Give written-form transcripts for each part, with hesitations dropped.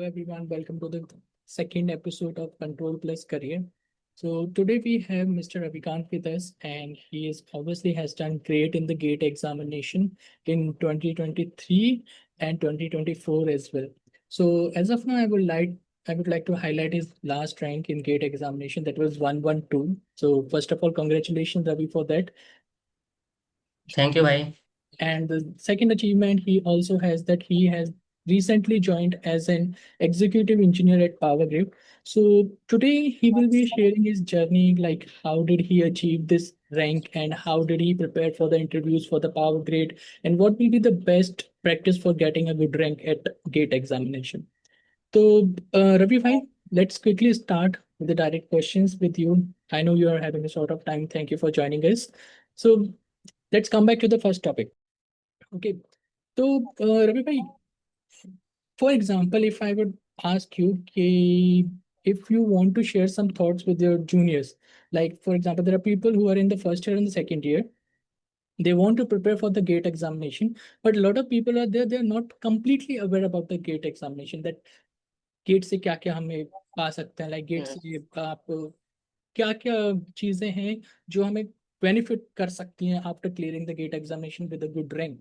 Hello everyone, welcome to the second episode of Control Plus Career. So today we have Mr. Ravikant with us, and he is obviously has done great in the GATE examination in 2023 and 2024 as well. So as of now, I would like to highlight his last rank in GATE examination, that was 112. So first of all, congratulations Ravi for that. Thank you भाई. And the second achievement he also has, that he has recently joined as an executive engineer at Power Grid. So today he will be sharing his journey, like how did he achieve this rank and how did he prepare for the interviews for the Power Grid, and what will be the best practice for getting a good rank at GATE examination. So Ravi bhai, let's quickly start with the direct questions with you. I know you are having a sort of time. Thank you for joining us. So let's come back to the first topic. Okay. So, Ravi bhai, for example, if I would ask you, if you want to share some thoughts with your juniors, like for example, there are people who are in the first year and the second year, they want to prepare for the GATE examination, but a lot of people are there, they're not completely aware about the GATE examination, that GATE से क्या क्या हमें पा सकते हैं, like GATE से आप क्या क्या चीजें हैं जो हमें बेनिफिट कर सकती हैं after clearing the GATE examination with a good rank.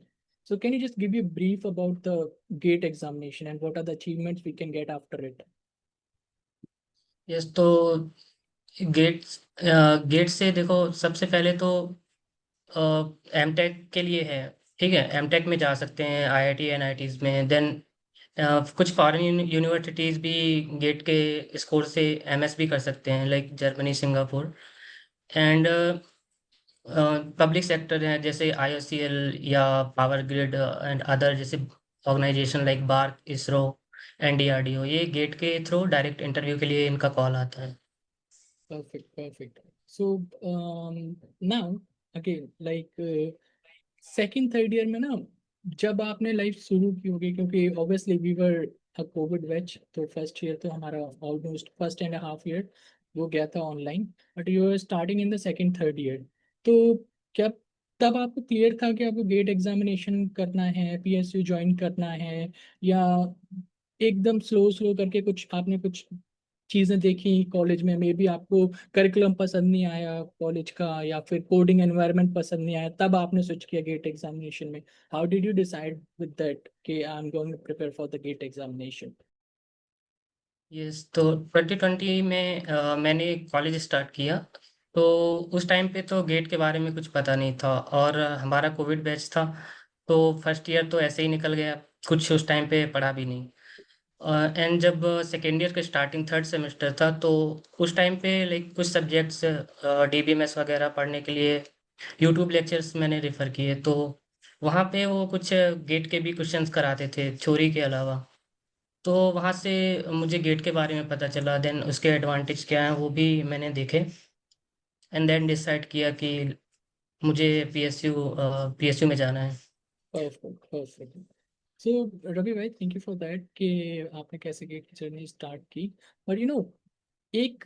So can you just give me a brief about the GATE examination and what are the achievements we can get after it? Yes, तो gate gate से देखो, सबसे पहले तो MTech के लिए है. ठीक है, एमटेक में जा सकते हैं आईआईटी एनआईटीज में. देन कुछ फॉरेन यूनिवर्सिटीज भी गेट के स्कोर से एमएस भी कर सकते हैं, like Germany, Singapore. And public sector है जैसे आईओसीएल या पावर ग्रिड एंड अदर जैसे ऑर्गेनाइजेशन लाइक बार्क, इसरो, एनडीआरडीओ, ये गेट के थ्रू डायरेक्ट इंटरव्यू के लिए इनका कॉल आता है. Perfect, perfect. So now again, like second third year में ना, जब आपने लाइफ शुरू की होगी, क्योंकि obviously we were a Covid batch, तो फर्स्ट ईयर तो हमारा almost first and half year वो गया था online, but you are starting in the second third year. तो क्या तब आपको क्लियर था कि आपको गेट एग्जामिनेशन करना है, पीएसयू ज्वाइन करना है, या एकदम स्लो स्लो करके कुछ आपने कुछ चीजें देखी कॉलेज में, मे बी आपको करिकुलम पसंद नहीं आया कॉलेज का, या फिर कोडिंग एनवायरनमेंट पसंद नहीं आया, तब आपने स्विच किया गेट एग्जामिनेशन में? How did you decide with that कि I am going to prepare for the GATE examination? Yes, तो 2020 में मैंने कॉलेज स्टार्ट किया. तो उस टाइम पे तो गेट के बारे में कुछ पता नहीं था, और हमारा कोविड बैच था. तो फर्स्ट ईयर तो ऐसे ही निकल गया, कुछ उस टाइम पे पढ़ा भी नहीं. एंड जब सेकेंड ईयर का स्टार्टिंग थर्ड सेमेस्टर था, तो उस टाइम पे लाइक कुछ सब्जेक्ट्स डीबीएमएस वगैरह पढ़ने के लिए यूट्यूब लेक्चर्स मैंने रेफर किए. तो वहाँ पे वो कुछ गेट के भी क्वेश्चंस कराते थे थ्योरी के अलावा. तो वहाँ से मुझे गेट के बारे में पता चला. देन उसके एडवांटेज क्या हैं वो भी मैंने देखे. एंड देन डिसाइड किया कि मुझे पीएसयू में जाना है. Perfect, perfect. सो रवि भाई, थैंक यू फॉर दैट कि आपने कैसे गेट की जर्नी स्टार्ट की. बट एक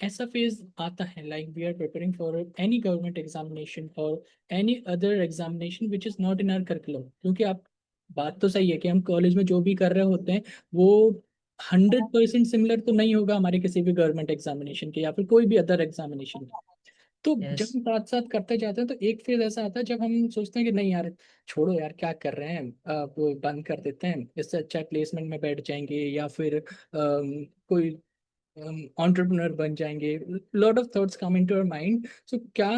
ऐसा फेज आता है, like we are preparing for any government examination और any other examination which is not in our curriculum, क्योंकि आप बात तो सही है कि हम कॉलेज में जो भी कर रहे होते हैं वो 100% सिमिलर तो नहीं होगा हमारे किसी भी गवर्नमेंट एग्जामिनेशन के या फिर कोई भी अदर एग्जामिनेशन के. तो जब यस. हम साथ साथ करते जाते हैं तो एक फेज ऐसा आता है जब हम सोचते हैं कि नहीं यार, छोड़ो यार, क्या कर रहे हैं, अब बंद कर देते हैं, इससे अच्छा प्लेसमेंट में बैठ जाएंगे या फिर कोई एंटरप्रेन्योर बन जाएंगे. Lot of thoughts come into our mind. So क्या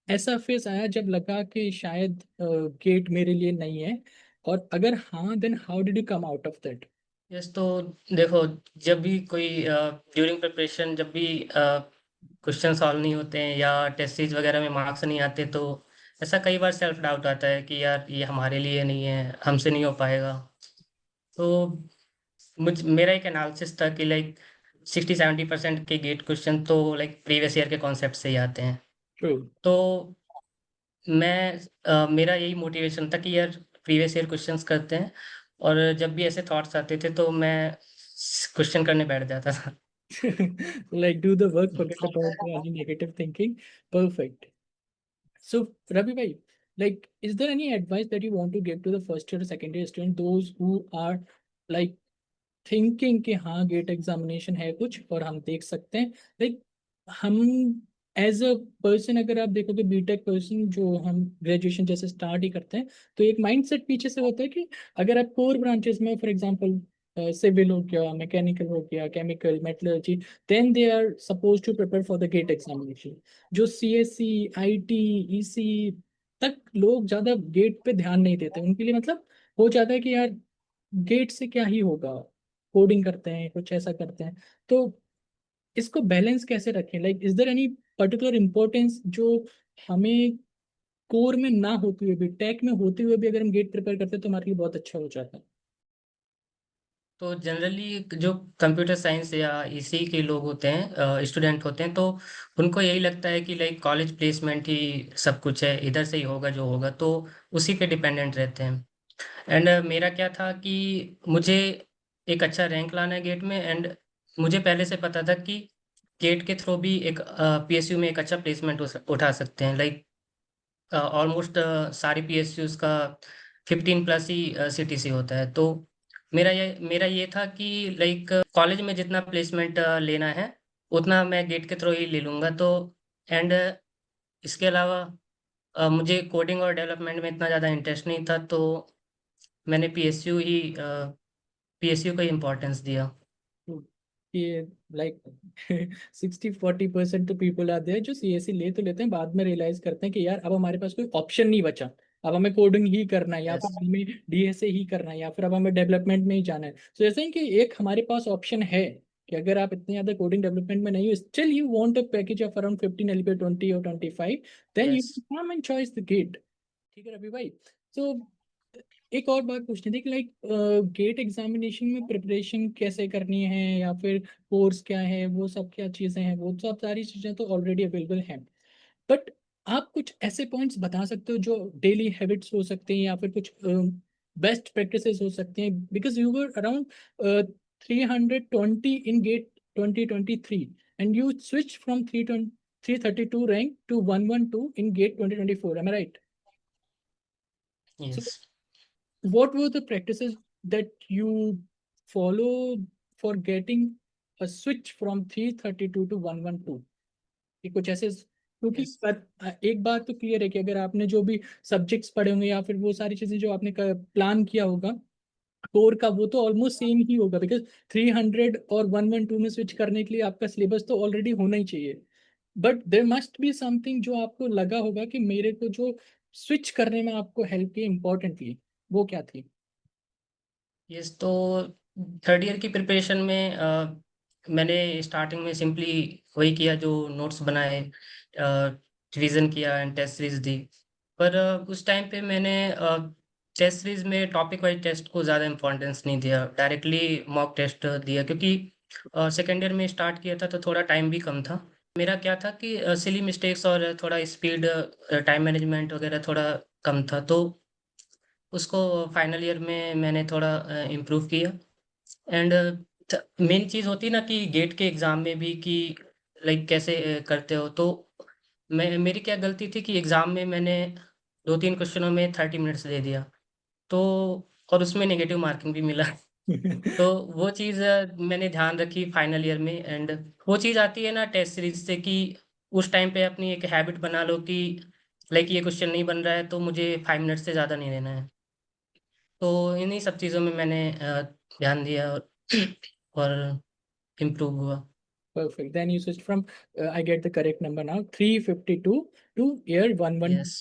ऐसा फेस आया जब लगा कि शायद गेट मेरे लिए नहीं है, और अगर हाँ, then how did you come out of that? Yes, तो देखो, जब भी कोई ड्यूरिंग प्रिपरेशन जब भी क्वेश्चन सॉल्व नहीं होते हैं या टेस्ट सीरीज वगैरह में मार्क्स नहीं आते, तो ऐसा कई बार सेल्फ डाउट आता है कि यार ये हमारे लिए नहीं है, हमसे नहीं हो पाएगा. तो मेरा एक एनालिसिस था कि लाइक 60-70% के गेट क्वेश्चन तो लाइक प्रीवियस ईयर के कॉन्सेप्ट से ही आते हैं. ट्रू. तो मेरा यही मोटिवेशन था कि यार प्रीवियस ईयर क्वेश्चंस करते हैं. और जब भी ऐसे थॉट्स आते थे तो मैं क्वेश्चन करने बैठ जाता था. Like do the work, forget about any negative thinking. Perfect. So, Ravi bhai, like, is there any advice that you want to give to the first year or second year student, those who are like thinking कि हाँ gate examination है कुछ और हम देख सकते हैं। Like हम एज अ पर्सन, अगर आप देखोगे बीटेक पर्सन जो हम ग्रेजुएशन जैसे स्टार्ट ही करते हैं, तो एक माइंडसेट पीछे से होता है कि अगर आप कोर ब्रांचेस में फॉर एग्जांपल सिविल हो गया, मैकेनिकल हो गया, chemical, metallurgy, then they are suppose to prepare for the GATE examination. जो सीएससी, आईटी, ईसी तक लोग ज्यादा गेट पे ध्यान नहीं देते, उनके लिए मतलब हो जाता है कि यार गेट से क्या ही होगा, कोडिंग करते हैं, कुछ ऐसा करते हैं। तो इसको बैलेंस कैसे रखें? Like is there any particular importance जो हमें कोर में ना होते हुए भी, टेक में होते हुए भी अगर हम गेट प्रिपेयर करते हैं तो हमारे लिए बहुत अच्छा हो जाता है? तो जनरली जो कंप्यूटर साइंस या इसी के लोग होते हैं, स्टूडेंट होते हैं, तो उनको यही लगता है कि लाइक कॉलेज प्लेसमेंट ही सब कुछ है, इधर से ही होगा जो होगा, तो उसी पे डिपेंडेंट रहते हैं। एंड मेरा क्या था कि मुझे एक अच्छा रैंक लाना है गेट में। एंड मुझे पहले से पता था कि गेट के थ्रू भी एक पीएसयू में एक अच्छा प्लेसमेंट उठा सकते हैं। लाइक ऑलमोस्ट सारी पीएसयूज का 15+ ही सीटीसी होता है। तो मेरा ये था कि लाइक कॉलेज में जितना प्लेसमेंट लेना है उतना मैं गेट के थ्रू ही ले लूँगा। तो एंड इसके अलावा मुझे कोडिंग और डेवलपमेंट में इतना ज़्यादा इंटरेस्ट नहीं था, तो मैंने पीएसयू को इम्पोर्टेंस दिया। कि लाइक 60-40% तो पीपल आते हैं जो सीएससी ले तो लेते हैं, बाद में रियलाइज करते हैं कि यार अब हमारे पास कोई ऑप्शन नहीं बचा, अब हमें कोडिंग ही करना है, या फिर यस। हमें डीएसए ही करना है, या फिर अब हमें डेवलपमेंट में ही जाना है। तो ऐसा ही कि एक हमारे पास ऑप्शन है कि अगर आप इतने ज्यादा कोडिंग डेवलपमेंट में नहीं हो, still you want a package of around 15 LPA, 20 और 25, then you yes. Come and choice the GATE. ठीक है रवि भाई। तो एक और बात पूछनी थी कि लाइक गेट एग्जामिनेशन में प्रिपरेशन कैसे करनी है, या फिर कोर्स क्या है, वो सब क्या चीज़ें हैं, वो सब सारी चीज़ें तो ऑलरेडी अवेलेबल हैं। बट आप कुछ ऐसे पॉइंट्स बता सकते हो जो डेली हैबिट्स हो सकते हैं, या फिर कुछ बेस्ट प्रैक्टिसेस हो सकते हैं, because you were around 320 in GATE 2023 and you switch from 332 rank to 112 in GATE 2024, am I right? Yes. What were the practices that you follow for getting a switch from 332 to 112? कि कुछ ऐसे, क्योंकि yes. एक बात तो clear है कि अगर आपने जो भी सब्जेक्ट्स पढ़े होंगे या फिर वो सारी चीजें जो आपने प्लान किया होगा कोर का, वो तो ऑलमोस्ट सेम ही होगा, बिकॉज 300 और 112 में स्विच करने के लिए आपका सिलेबस तो ऑलरेडी होना ही चाहिए। But there must be something जो आपको लगा होगा कि मेरे को जो स्विच करने में आपको हेल्प की इम्पोर्टेंटली, वो क्या थी? यस। तो थर्ड ईयर की प्रिपरेशन में मैंने स्टार्टिंग में सिंपली वही किया जो नोट्स बनाए, रिवीजन किया एंड टेस्ट सीरीज दी। पर उस टाइम पे मैंने टेस्ट सीरीज में टॉपिक वाइज टेस्ट को ज़्यादा इंपॉर्टेंस नहीं दिया, डायरेक्टली मॉक टेस्ट दिया, क्योंकि सेकेंड ईयर में स्टार्ट किया था तो थोड़ा टाइम भी कम था। मेरा क्या था कि सिली मिस्टेक्स और थोड़ा स्पीड, टाइम मैनेजमेंट वगैरह थोड़ा कम था, तो उसको फाइनल ईयर में मैंने थोड़ा इम्प्रूव किया। एंड मेन चीज़ होती है ना कि गेट के एग्ज़ाम में भी कि लाइक कैसे करते हो, तो मेरी क्या गलती थी कि एग्ज़ाम में मैंने 2-3 क्वेश्चनों में 30 मिनट्स दे दिया, तो और उसमें नेगेटिव मार्किंग भी मिला। तो वो चीज़ मैंने ध्यान रखी फाइनल ईयर में। एंड वो चीज़ आती है ना टेस्ट सीरीज से कि उस टाइम पे अपनी एक हैबिट बना लो कि लाइक ये क्वेश्चन नहीं बन रहा है तो मुझे 5 मिनट से ज़्यादा नहीं देना है। तो इन्हीं सब चीज़ों में मैंने ध्यान दिया और इम्प्रूव हुआ। Perfect. Then you switched from, I get the correct number now, 352 to year 112. Yes.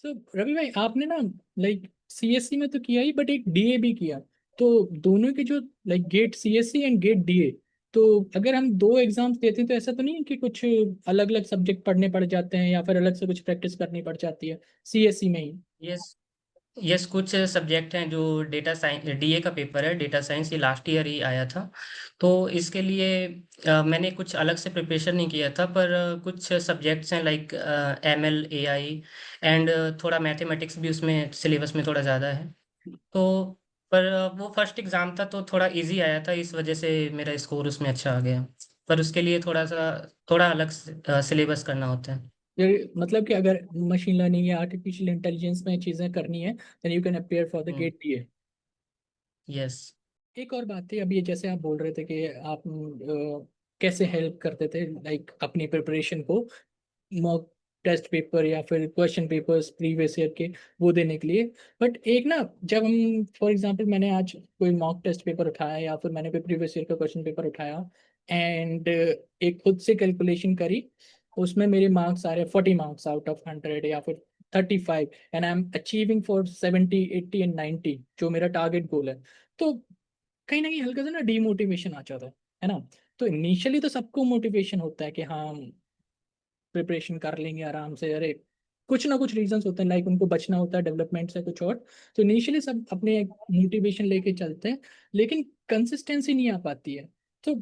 So, Ravi भाई आपने ना लाइक सीएससी में तो किया ही, बट एक डीए भी किया। तो दोनों के जो like GATE CSC and GATE DA, तो अगर हम दो एग्जाम्स देते हैं तो ऐसा तो नहीं है कि कुछ अलग अलग सब्जेक्ट पढ़ने पड़ जाते हैं, या फिर अलग से कुछ प्रैक्टिस करनी पड़ जाती है सीएससी में ही? यस। यस, कुछ सब्जेक्ट हैं जो डेटा साइंस, डीए का पेपर है डेटा साइंस, ये लास्ट ईयर ही आया था। तो इसके लिए मैंने कुछ अलग से प्रिपरेशन नहीं किया था, पर कुछ सब्जेक्ट्स हैं लाइक एमएल, एआई एंड थोड़ा मैथमेटिक्स भी उसमें सिलेबस में थोड़ा ज़्यादा है। तो पर वो फर्स्ट एग्ज़ाम था तो थोड़ा इजी आया था, इस वजह से मेरा स्कोर उसमें अच्छा आ गया। पर उसके लिए थोड़ा अलग सिलेबस करना होता है। मतलब कि अगर मशीन लर्निंग या आर्टिफिशियल इंटेलिजेंस में चीजें करनी है, then you can appear for the hmm. GATE DA. Yes. एक और बात थी, अभी जैसे आप बोल रहे थे कि आप कैसे हेल्प करते थे लाइक अपनी प्रिपरेशन को मॉक टेस्ट पेपर या फिर क्वेश्चन पेपर्स प्रीवियस ईयर के वो देने के लिए। बट एक ना, जब हम फॉर एग्जांपल मैंने आज कोई मॉक टेस्ट पेपर उठाया या फिर मैंने कोई प्रीवियस ईयर का क्वेश्चन पेपर उठाया एंड एक खुद से कैलकुलेशन करी, उसमें मेरे मार्क्स आ रहे 40 मार्क्स आउट ऑफ 100 या फिर 35, and I am achieving for 70 80 and 90 जो मेरा टारगेट गोल है। तो कहीं ना कहीं हल्का सा ना डीमोटिवेशन आ जाता है ना। तो इनिशियली तो सबको मोटिवेशन होता है कि हाँ प्रिपरेशन कर लेंगे आराम से, अरे कुछ ना कुछ रीजंस होते हैं लाइक उनको बचना होता है डेवलपमेंट से कुछ और। तो इनिशियली सब अपने मोटिवेशन लेके चलते हैं, लेकिन कंसिस्टेंसी नहीं आ पाती है। तो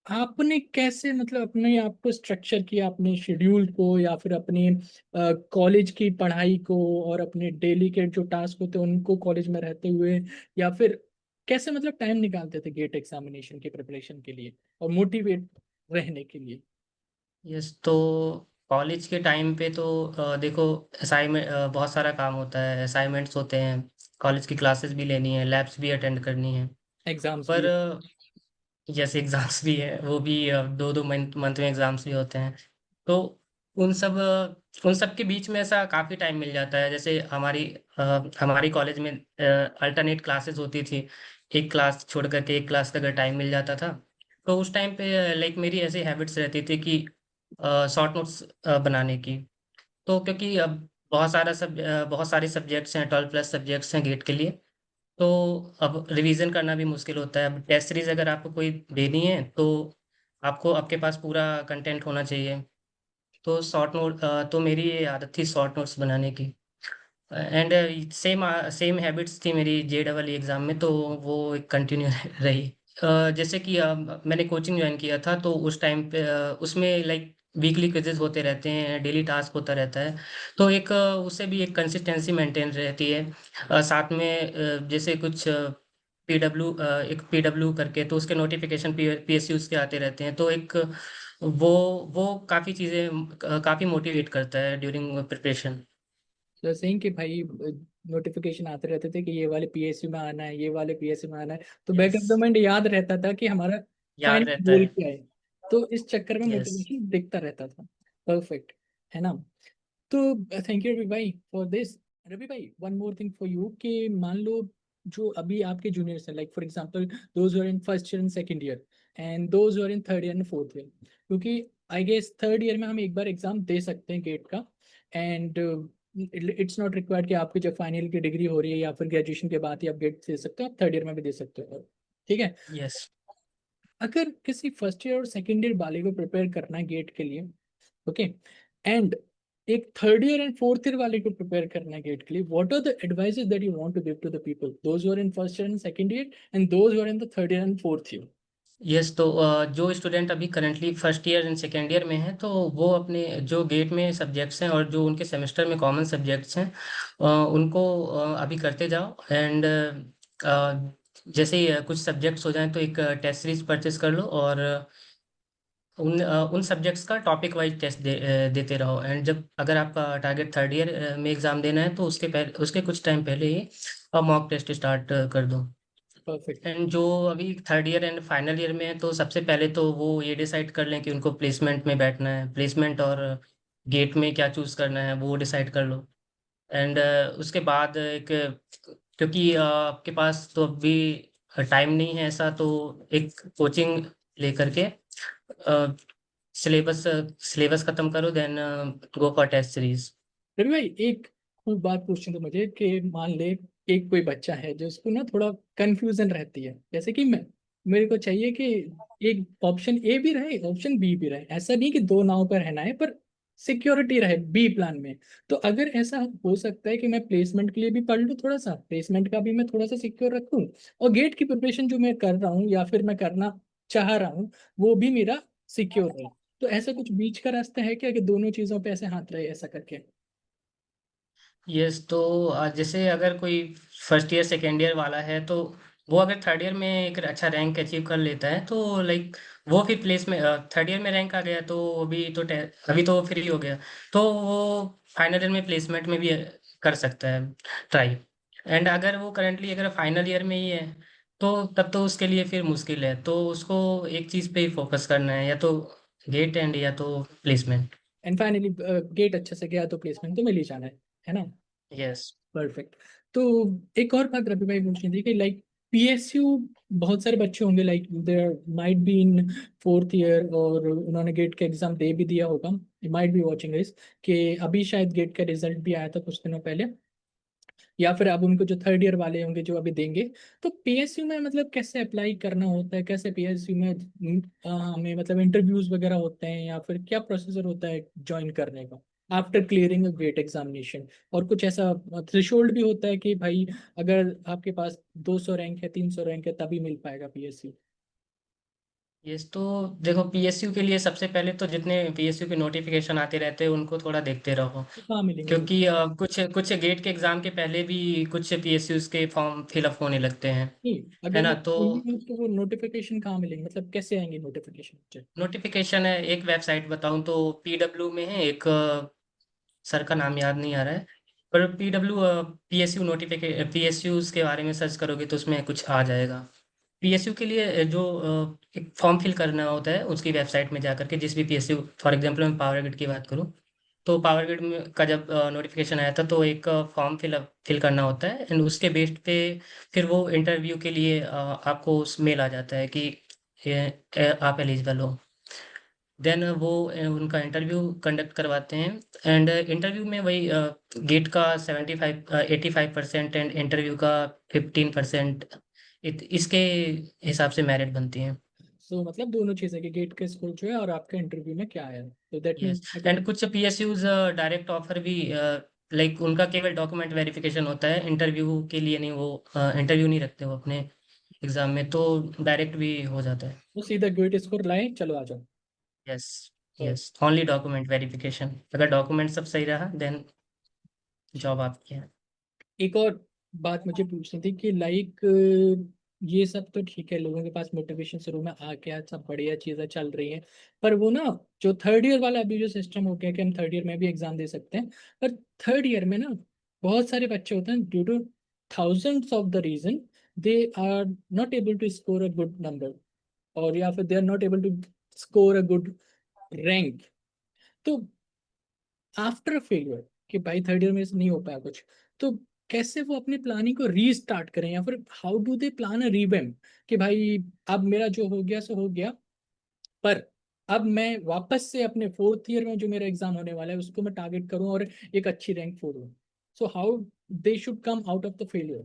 आपने कैसे मतलब अपने आप को स्ट्रक्चर किया, अपने शेड्यूल को या फिर अपने कॉलेज की पढ़ाई को और अपने डेली के जो टास्क होते हैं उनको कॉलेज में रहते हुए, या फिर कैसे मतलब टाइम निकालते थे गेट एग्जामिनेशन की प्रिपरेशन के लिए और मोटिवेट रहने के लिए? यस, तो कॉलेज के टाइम पे तो देखो, असाइनमेंट, बहुत सारा काम होता है, असाइनमेंट्स होते हैं, कॉलेज की क्लासेस भी लेनी है, लैब्स भी अटेंड करनी है। एग्जाम्स पर भी। जैसे एग्जाम्स भी है, वो भी दो दो मंथ मंथ में एग्जाम्स भी होते हैं। तो उन सब उन सब के बीच में ऐसा काफ़ी टाइम मिल जाता है। जैसे हमारी कॉलेज में अल्टरनेट क्लासेस होती थी, एक क्लास छोड़ करके एक क्लास का अगर टाइम मिल जाता था, तो उस टाइम पे लाइक मेरी ऐसी हैबिट्स रहती थी कि शॉर्ट नोट्स बनाने की। तो क्योंकि अब बहुत सारे सब्जेक्ट्स हैं, 12+ सब्जेक्ट्स हैं गेट के लिए। तो अब रिवीजन करना भी मुश्किल होता है। अब टेस्ट सीरीज अगर आपको कोई देनी है तो आपको आपके पास पूरा कंटेंट होना चाहिए। तो तो मेरी ये आदत थी शॉर्ट नोट्स बनाने की। एंड सेम हैबिट्स थी मेरी JEE एग्ज़ाम में, तो वो कंटिन्यू रही। जैसे कि मैंने कोचिंग ज्वाइन किया था, तो उस टाइम पे उसमें लाइक वीकली क्विजेज होते रहते हैं, डेली टास्क होता रहता है। तो उससे भी एक कंसिस्टेंसी मेंटेन रहती है। साथ में जैसे कुछ एक PW करके, तो उसके नोटिफिकेशन PSUs के आते रहते हैं। तो एक वो वो काफ़ी चीज़ें काफ़ी मोटिवेट करता है ड्यूरिंग प्रिपरेशन। तो सेइंग कि भाई नोटिफिकेशन आते रहते थे कि ये वाले पीएसयू में आना है, ये वाले पीएसयू में आना है, तो back yes, of the mind याद रहता था कि हमारा याद फाइनल रहता गोल है। क्या है। तो इस चक्कर में यस। मोटिवेशन दिखता रहता था। परफेक्ट, है ना। तो थैंक यू रवि भाई फॉर दिस। रवि भाई one more thing for you कि मान लो जो अभी आपके जूनियर्स हैं like for example those are in first year and second year and those are in third year and fourth year, क्योंकि आई गेस थर्ड ईयर में हम एक बार एग्जाम दे सकते हैं गेट का, एंड इट्स नॉट रिक्वायर्ड कि आपकी जब फाइनल की डिग्री हो रही है या फिर ग्रेजुएशन के बाद ही आप गेट दे सकते हो, आप थर्ड ईयर में भी दे सकते हो। ठीक है। यस। अगर किसी फर्स्ट ईयर और सेकंड ईयर वाले को प्रिपेयर करना है गेट के लिए, ओके, एंड एक third year and fourth year वाले को प्रिपेयर करना है गेट के लिए, what are the advices that you want to give to the people those who are in first year and second year and those who are in the third year and fourth year? Yes, तो जो student अभी currently first year and second year में हैं, तो वो अपने जो gate में सब्जेक्ट्स हैं और जो उनके सेमेस्टर में कॉमन सब्जेक्ट्स हैं, उनको अभी करते जाओ। एंड जैसे ही कुछ सब्जेक्ट्स हो जाएं तो एक टेस्ट सीरीज परचेस कर लो, और उन सब्जेक्ट्स का टॉपिक वाइज टेस्ट देते रहो। एंड जब अगर आपका टारगेट थर्ड ईयर में एग्जाम देना है, तो उसके कुछ टाइम पहले ही मॉक टेस्ट स्टार्ट कर दो। परफेक्ट। एंड जो अभी third year and final year में है, तो सबसे पहले तो वो ये डिसाइड कर लें कि उनको प्लेसमेंट में बैठना है, प्लेसमेंट और गेट में क्या चूज करना है वो डिसाइड कर लो। एंड उसके बाद क्योंकि आपके पास तो अभी टाइम नहीं है ऐसा, तो एक कोचिंग लेकर के सिलेबस सिलेबस खत्म करो, then go for test series. Ravi भाई एक कोई बात पूछनी तो मुझे कि मान ले एक कोई बच्चा है जो उसको ना थोड़ा कंफ्यूजन रहती है, जैसे कि मैं, मेरे को चाहिए कि एक ऑप्शन ए भी रहे ऑप्शन बी भी रहे, ऐसा नहीं कि दो नाव पर रहना है पर सिक्योरिटी रहे बी प्लान में। तो अगर ऐसा हो सकता है कि मैं प्लेसमेंट के लिए भी पढ़ लूँ, थोड़ा सा प्लेसमेंट का भी मैं थोड़ा सा सिक्योर रखूँ, और गेट की प्रिपरेशन जो मैं कर रहा हूँ या फिर मैं करना चाह रहा हूँ वो भी मेरा सिक्योर रहे। तो ऐसा कुछ बीच का रास्ता है क्या कि दोनों चीजों पे ऐसे हाथ रहे ऐसा करके? यस, तो जैसे अगर कोई फर्स्ट ईयर सेकेंड ईयर वाला है, तो वो अगर थर्ड ईयर में एक अच्छा रैंक अचीव कर लेता है, तो लाइक वो फिर प्लेस में थर्ड ईयर में रैंक आ गया, तो अभी तो फ्री हो गया, तो वो फाइनल ईयर में प्लेसमेंट में भी कर सकता है ट्राई। एंड अगर वो करंटली अगर फाइनल ईयर में ही है, तो तब तो उसके लिए फिर मुश्किल है, तो उसको एक चीज़ पे ही फोकस करना है, या तो गेट एंड या तो प्लेसमेंट। एंड फाइनली गेट अच्छे से गया तो प्लेसमेंट तो मिल ही जाना है ना? यस। परफेक्ट। तो एक और बात रवि भाई पूछनी थी कि लाइक पीएसयू, बहुत सारे बच्चे होंगे like there might be in fourth year और उन्होंने गेट का एग्जाम दे भी दिया होगा, माइट बी वाचिंग दिस, कि अभी शायद गेट का रिजल्ट भी आया था कुछ दिनों पहले, या फिर अब उनको जो थर्ड ईयर वाले होंगे जो अभी देंगे। तो पीएसयू में मतलब कैसे अप्लाई करना होता है, कैसे पीएसयू में हमें मतलब इंटरव्यूज वगैरह होते हैं, या फिर क्या प्रोसीजर होता है ज्वाइन करने का आफ्टर क्लियरिंग अ गेट एग्जामिनेशन? और कुछ ऐसा थ्रेशोल्ड भी होता है कि भाई अगर आपके पास 200 रैंक है, 300 रैंक है, तभी मिल पाएगा पीएसयू? यस, तो देखो पीएसयू के लिए सबसे पहले तो जितने पीएसयू के नोटिफिकेशन आते रहते हैं उनको थोड़ा देखते रहो। तो कहाँ मिलेंगे वो? क्योंकि कुछ कुछ गेट के एग्जाम के पहले भी कुछ पीएसयूज के फॉर्म फिलअप होने लगते हैं। नहीं, है अगर ना? मैं तो चाहिए हूँ तो वो नोटिफिकेशन कहाँ मिलेंगे, मतलब कैसे आएंगे नोटिफिकेशन? नोटिफिकेशन है, एक वेबसाइट बताऊं तो पीडब्ल्यू में है एक, सर का नाम याद नहीं आ रहा है, पर पीडब्ल्यू पीएसयू नोटिफिके पीएसयूज के बारे में सर्च करोगे तो उसमें कुछ आ जाएगा। पीएसयू के लिए जो एक फॉर्म फिल करना होता है उसकी वेबसाइट में जाकर के, जिस भी पीएसयू, फॉर एग्जांपल मैं पावर ग्रिड की बात करूं, तो पावर ग्रिड का जब नोटिफिकेशन आया था तो एक फॉर्म फिल करना होता है, एंड उसके बेस पे फिर वो इंटरव्यू के लिए आपको उस मेल आ जाता है कि आप एलिजिबल हो। देन वो उनका इंटरव्यू कंडक्ट करवाते हैं, एंड इंटरव्यू में वही गेट का 85% एंड इंटरव्यू का 15%, इसके हिसाब से मेरिट बनती है। सो मतलब दोनों चीजें कि गेट का स्कोर जो है और आपका इंटरव्यू में क्या है, तो दैट यस, मीन्स अगर। एंड कुछ पीएसयूज डायरेक्ट ऑफर भी, लाइक उनका केवल डॉक्यूमेंट वेरिफिकेशन होता है, इंटरव्यू के लिए नहीं, वो इंटरव्यू नहीं रखते वो अपने एग्जाम में, तो डायरेक्ट भी हो जाता है। वो सीधा गेट स्कोर लाए, चलो आ जाओ। यस। तो यस, ओनली डॉक्यूमेंट वेरिफिकेशन, अगर डॉक्यूमेंट सब सही रहा देन जॉब आपकी है। एक और बात मुझे पूछनी थी कि लाइक ये सब तो ठीक है, लोगों के पास मोटिवेशन शुरू में आ गया, सब बढ़िया चीज़ें चल रही हैं, पर वो ना जो थर्ड ईयर वाला अभी जो सिस्टम हो गया कि हम थर्ड ईयर में भी एग्जाम दे सकते हैं, पर थर्ड ईयर में ना बहुत सारे बच्चे होते हैं due to thousands of the reason they are not able to score a good number, और या फिर they are not able to score a good rank. तो आफ्टर फेलियर कि भाई थर्ड ईयर में से नहीं हो पाया कुछ, तो कैसे वो अपनी प्लानिंग को रीस्टार्ट करें, या फिर how do they plan a revamp कि भाई अब मेरा जो हो गया सो हो गया, पर अब मैं वापस से अपने फोर्थ ईयर में जो मेरा एग्जाम होने वाला है उसको मैं टारगेट करूं और एक अच्छी रैंक फोड़ूं। So how they should come out of the failure?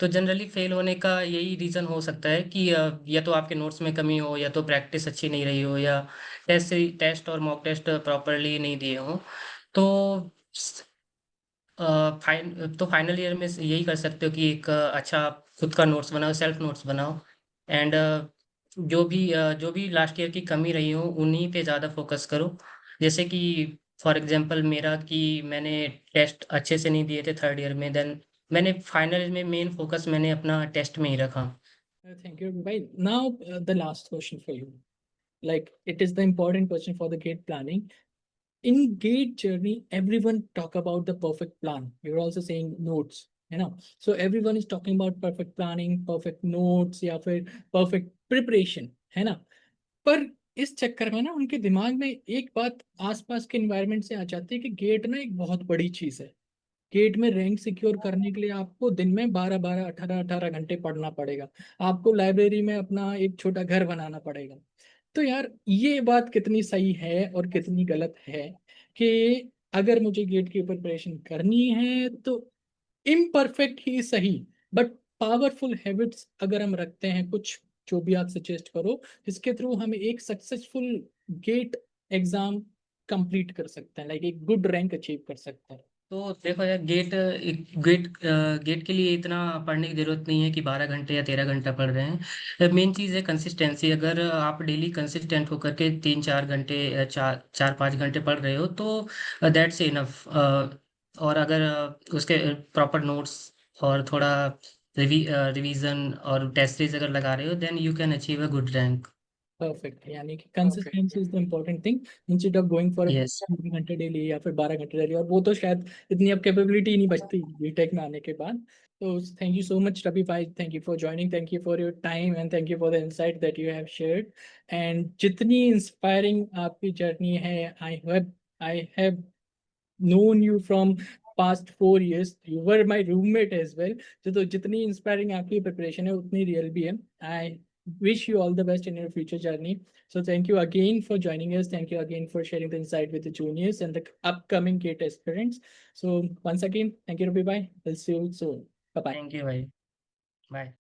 तो जनरली फेल होने का यही रीज़न हो सकता है कि या तो आपके नोट्स में कमी हो, या तो प्रैक्टिस अच्छी नहीं रही हो, या टेस्ट और मॉक टेस्ट प्रॉपरली नहीं दिए हो। तो फाइनल ईयर में यही कर सकते हो कि एक अच्छा खुद का नोट्स बनाओ, सेल्फ नोट्स बनाओ, एंड जो भी लास्ट ईयर की कमी रही हो उन्हीं पे ज़्यादा फोकस करो। जैसे कि फॉर एग्जांपल मेरा, कि मैंने टेस्ट अच्छे से नहीं दिए थे थर्ड ईयर में, देन मैंने फाइनल में मेन फोकस मैंने अपना टेस्ट में ही रखा। थैंक यू भाई। Now the last question for you, like it is the important question for the gate planning. In gate journey everyone talk about the perfect plan, you're also saying notes, you know, so everyone is talking about perfect planning, perfect notes, या फिर perfect preparation, है ना? पर इस चक्कर में ना उनके दिमाग में एक बात आसपास के एनवायरनमेंट से आ जाती है कि गेट ना एक बहुत बड़ी चीज है। गेट में रैंक सिक्योर करने के लिए आपको दिन में 12 12 18 18 घंटे पढ़ना पड़ेगा, आपको लाइब्रेरी में अपना एक छोटा घर बनाना पड़ेगा। तो यार ये बात कितनी सही है और कितनी गलत है कि अगर मुझे गेट की प्रिपरेशन करनी है तो इम्परफेक्ट ही सही, बट पावरफुल हैबिट्स अगर हम रखते हैं कुछ, जो भी आप सजेस्ट करो जिसके थ्रू हम एक सक्सेसफुल गेट एग्जाम कंप्लीट कर सकते हैं, लाइक एक गुड रैंक अचीव कर सकते हैं? तो देखो यार, गेट गेट के लिए इतना पढ़ने की जरूरत नहीं है कि 12 घंटे या 13 घंटा पढ़ रहे हैं। मेन चीज़ है कंसिस्टेंसी। अगर आप डेली कंसिस्टेंट होकर के 3 4 घंटे या 4 5 घंटे पढ़ रहे हो तो दैट्स इनफ। और अगर उसके प्रॉपर नोट्स और थोड़ा रिवीजन और टेस्ट सीरीज अगर लगा रहे हो, then you can achieve a good rank. Perfect, यानी कि consistency is the important thing instead of going for yes 3 घंटे डेली या फिर 12 घंटे डेली, और वो तो शायद इतनी अब कैपेबिलिटी नहीं बचती बीटेक में आने के बाद। तो thank you so much Ravi भाई, thank you for joining, thank you for your time and thank you for the insight that you have shared. And जितनी इंस्पायरिंग आपकी जर्नी है, I have known you from past 4 years, you were my roommate as well, तो जितनी inspiring आपकी preparation है उतनी real भी है। आई wish you all the best in your future journey. So thank you again for joining us, thank you again for sharing the insight with the juniors and the upcoming GATE aspirants. So once again, thank you Rabi bhai, we'll see you soon. Bye bye. Thank you भाई, bye.